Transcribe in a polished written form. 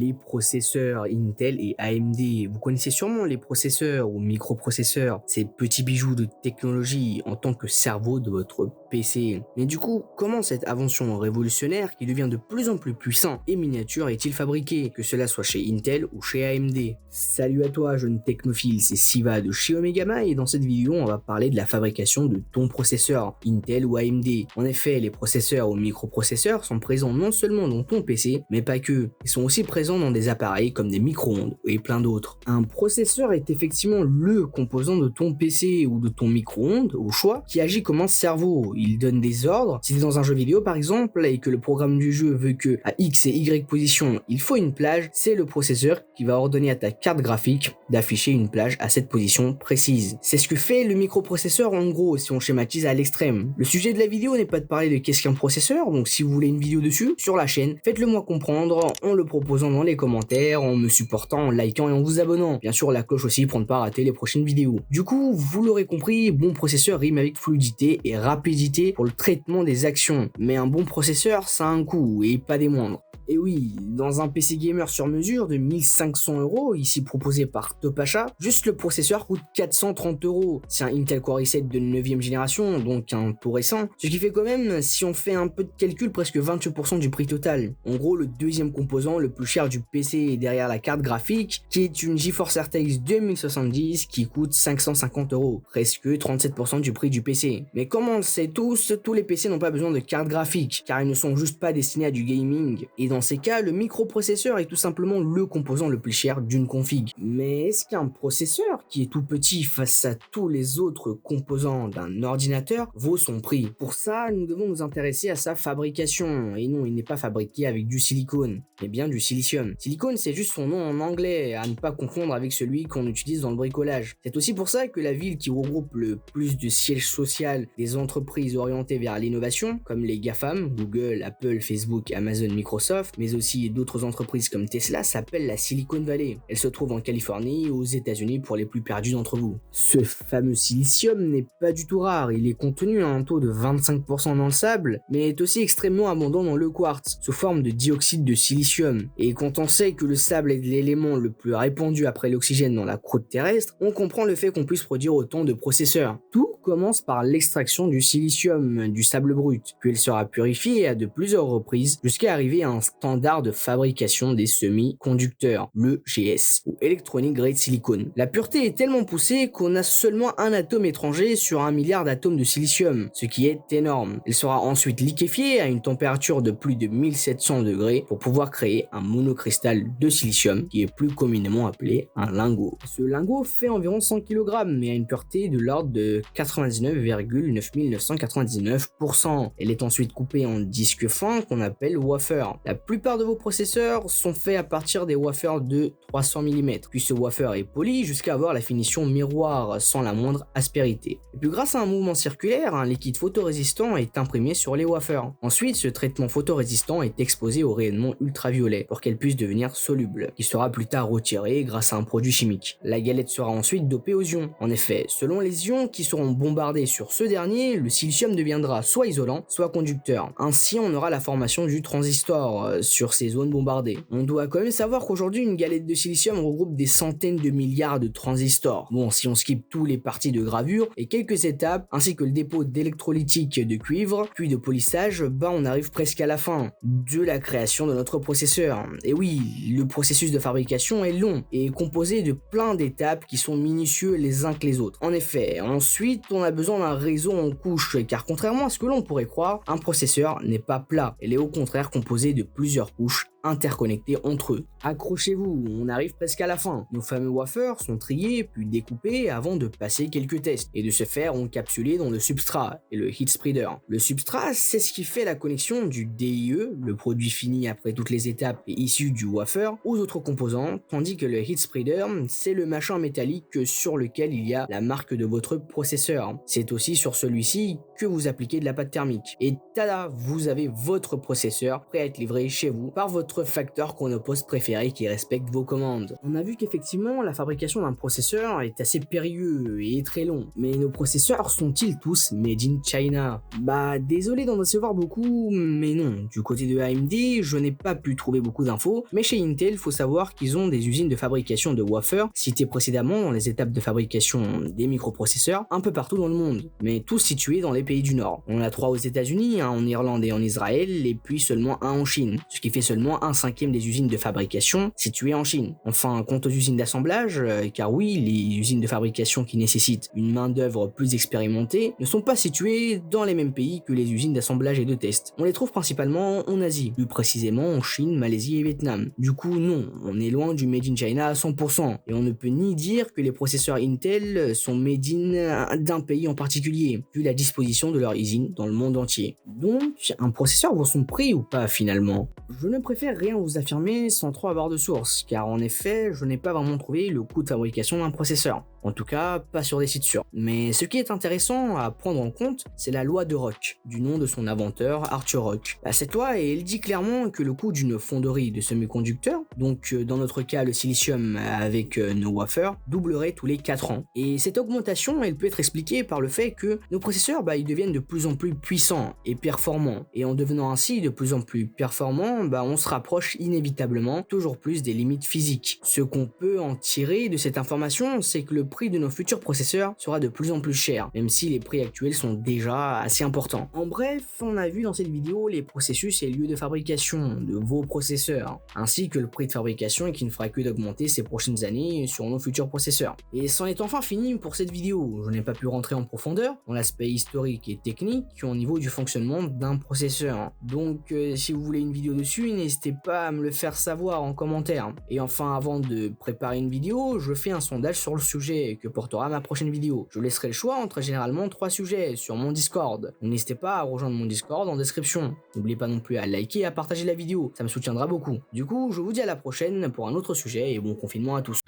les processeurs Intel et AMD. Vous connaissez sûrement les processeurs ou microprocesseurs, ces petits bijoux de technologie en tant que cerveau de votre PC. Mais du coup, comment cette invention révolutionnaire qui devient de plus en plus puissant et miniature est-il fabriqué, que cela soit chez Intel ou chez AMD? Salut à toi jeune technophile, c'est Siva de chez Omegama et dans cette vidéo on va parler de la fabrication de ton processeur Intel ou AMD. En effet, les processeurs ou microprocesseurs sont présents non seulement dans ton PC, mais pas que. Ils sont aussi présents dans des appareils comme des micro-ondes et plein d'autres. Un processeur est effectivement le composant de ton PC ou de ton micro-ondes, au choix, qui agit comme un cerveau. Il donne des ordres. Si tu es dans un jeu vidéo par exemple et que le programme du jeu veut que à X et Y position il faut une plage, c'est le processeur qui va ordonner à ta carte graphique d'afficher une plage à cette position précise. C'est ce que fait le microprocesseur en gros si on schématise à l'extrême. Le sujet de la vidéo n'est pas de parler de qu'est-ce qu'un processeur, donc si vous voulez une vidéo dessus, sur la chaîne, faites-le moi comprendre en le proposant dans les commentaires, en me supportant, en likant et en vous abonnant. Bien sûr la cloche aussi pour ne pas rater les prochaines vidéos. Du coup, vous l'aurez compris, bon processeur rime avec fluidité et rapidité pour le traitement des actions. Mais un bon processeur, ça a un coût et pas des moindres. Et oui, dans un PC gamer sur mesure de 1500€, ici proposé par Topacha, juste le processeur coûte 430€. C'est un Intel Core i7 de 9ème génération, donc un tout récent, ce qui fait quand même, si on fait un peu de calcul, presque 28% du prix total. En gros, le deuxième composant le plus cher du PC est derrière la carte graphique, qui est une GeForce RTX 2070 qui coûte 550€, presque 37% du prix du PC. Mais comme on le sait tous les PC n'ont pas besoin de carte graphique, car ils ne sont juste pas destinés à du gaming, et dans ces cas, le microprocesseur est tout simplement le composant le plus cher d'une config. Mais est-ce qu'un processeur, qui est tout petit face à tous les autres composants d'un ordinateur, vaut son prix? Pour ça, nous devons nous intéresser à sa fabrication. Et non, il n'est pas fabriqué avec du silicone, mais bien du silicium. Silicone, c'est juste son nom en anglais, à ne pas confondre avec celui qu'on utilise dans le bricolage. C'est aussi pour ça que la ville qui regroupe le plus de sièges sociaux des entreprises orientées vers l'innovation, comme les GAFAM, Google, Apple, Facebook, Amazon, Microsoft, mais aussi d'autres entreprises comme Tesla, s'appelle la Silicon Valley. Elle se trouve en Californie et aux États-Unis pour les plus perdus d'entre vous. Ce fameux silicium n'est pas du tout rare, il est contenu à un taux de 25% dans le sable, mais est aussi extrêmement abondant dans le quartz, sous forme de dioxyde de silicium. Et quand on sait que le sable est l'élément le plus répandu après l'oxygène dans la croûte terrestre, on comprend le fait qu'on puisse produire autant de processeurs. Tout commence par l'extraction du silicium, du sable brut, puis il sera purifié à de plusieurs reprises jusqu'à arriver à un standard de fabrication des semi-conducteurs, le GS, ou Electronic Grade Silicon. La pureté est tellement poussée qu'on a seulement un atome étranger sur 1 milliard d'atomes de silicium, ce qui est énorme. Il sera ensuite liquéfié à une température de plus de 1700 degrés pour pouvoir créer un monocristal de silicium qui est plus communément appelé un lingot. Ce lingot fait environ 100 kg mais a une pureté de l'ordre de 99,9999%. Elle est ensuite coupée en disques fins qu'on appelle wafer. La plupart de vos processeurs sont faits à partir des wafers de 300 mm, puis ce wafer est poli jusqu'à avoir la finition miroir sans la moindre aspérité. Et puis grâce à un mouvement circulaire, un liquide photorésistant est imprimé sur les wafers. Ensuite, ce traitement photorésistant est exposé au rayonnement ultraviolet pour qu'elle puisse devenir soluble, qui sera plus tard retiré grâce à un produit chimique. La galette sera ensuite dopée aux ions. En effet, selon les ions qui seront bombardés sur ce dernier, le silicium deviendra soit isolant, soit conducteur. Ainsi, on aura la formation du transistor sur ces zones bombardées. On doit quand même savoir qu'aujourd'hui, une galette de silicium regroupe des centaines de milliards de transistors. Bon, si on skip tous les parties de gravure et quelques étapes, ainsi que le dépôt d'électrolytique de cuivre, puis de polissage, on arrive presque à la fin de la création de notre processeur. Et oui, le processus de fabrication est long et composé de plein d'étapes qui sont minutieux les uns que les autres. En effet, ensuite, on a besoin d'un réseau en couches, car contrairement à ce que l'on pourrait croire, un processeur n'est pas plat, il est au contraire composé de plusieurs couches interconnectés entre eux. Accrochez-vous, on arrive presque à la fin. Nos fameux wafers sont triés puis découpés avant de passer quelques tests et de se faire encapsuler dans le substrat et le heat spreader. Le substrat, c'est ce qui fait la connexion du DIE, le produit fini après toutes les étapes et issu du wafer, aux autres composants, tandis que le heat spreader, c'est le machin métallique sur lequel il y a la marque de votre processeur. C'est aussi sur celui-ci que vous appliquez de la pâte thermique. Et tada, vous avez votre processeur prêt à être livré chez vous par votre autre facteur qu'on oppose préféré qui respecte vos commandes. On a vu qu'effectivement la fabrication d'un processeur est assez périlleux et très long, mais nos processeurs sont-ils tous made in China? Bah désolé d'en décevoir beaucoup, mais non. Du côté de AMD, je n'ai pas pu trouver beaucoup d'infos, mais chez Intel, faut savoir qu'ils ont des usines de fabrication de wafers, citées précédemment dans les étapes de fabrication des microprocesseurs, un peu partout dans le monde, mais tous situés dans les pays du Nord. On en a 3 aux États-Unis, un en Irlande et en Israël, et puis seulement un en Chine, ce qui fait seulement un cinquième des usines de fabrication situées en Chine. Enfin, quant aux usines d'assemblage, car oui, les usines de fabrication qui nécessitent une main-d'œuvre plus expérimentée ne sont pas situées dans les mêmes pays que les usines d'assemblage et de test. On les trouve principalement en Asie, plus précisément en Chine, Malaisie et Vietnam. Du coup, non, on est loin du made in China à 100%, et on ne peut ni dire que les processeurs Intel sont made in d'un pays en particulier, vu la disposition de leurs usines dans le monde entier. Donc, un processeur vaut son prix ou pas finalement? Je ne préfère rien vous affirmer sans trop avoir de source, car en effet, je n'ai pas vraiment trouvé le coût de fabrication d'un processeur. En tout cas, pas sur des sites sûrs. Mais ce qui est intéressant à prendre en compte, c'est la loi de Rock, du nom de son inventeur Arthur Rock. Cette loi, elle dit clairement que le coût d'une fonderie de semi-conducteurs, donc dans notre cas le silicium avec nos wafers, doublerait tous les 4 ans. Et cette augmentation, elle peut être expliquée par le fait que nos processeurs, ils deviennent de plus en plus puissants et performants. Et en devenant ainsi de plus en plus performants, on se rapproche inévitablement toujours plus des limites physiques. Ce qu'on peut en tirer de cette information, c'est que le prix de nos futurs processeurs sera de plus en plus cher, même si les prix actuels sont déjà assez importants. En bref, on a vu dans cette vidéo les processus et lieux de fabrication de vos processeurs, ainsi que le prix de fabrication qui ne fera que d'augmenter ces prochaines années sur nos futurs processeurs. Et c'en est enfin fini pour cette vidéo. Je n'ai pas pu rentrer en profondeur dans l'aspect historique et technique au niveau du fonctionnement d'un processeur. Donc si vous voulez une vidéo dessus, n'hésitez pas à me le faire savoir en commentaire. Et enfin, avant de préparer une vidéo, je fais un sondage sur le sujet que portera ma prochaine vidéo. Je laisserai le choix entre généralement 3 sujets sur mon Discord. N'hésitez pas à rejoindre mon Discord en description. N'oubliez pas non plus à liker et à partager la vidéo, ça me soutiendra beaucoup. Du coup, je vous dis à la prochaine pour un autre sujet et bon confinement à tous.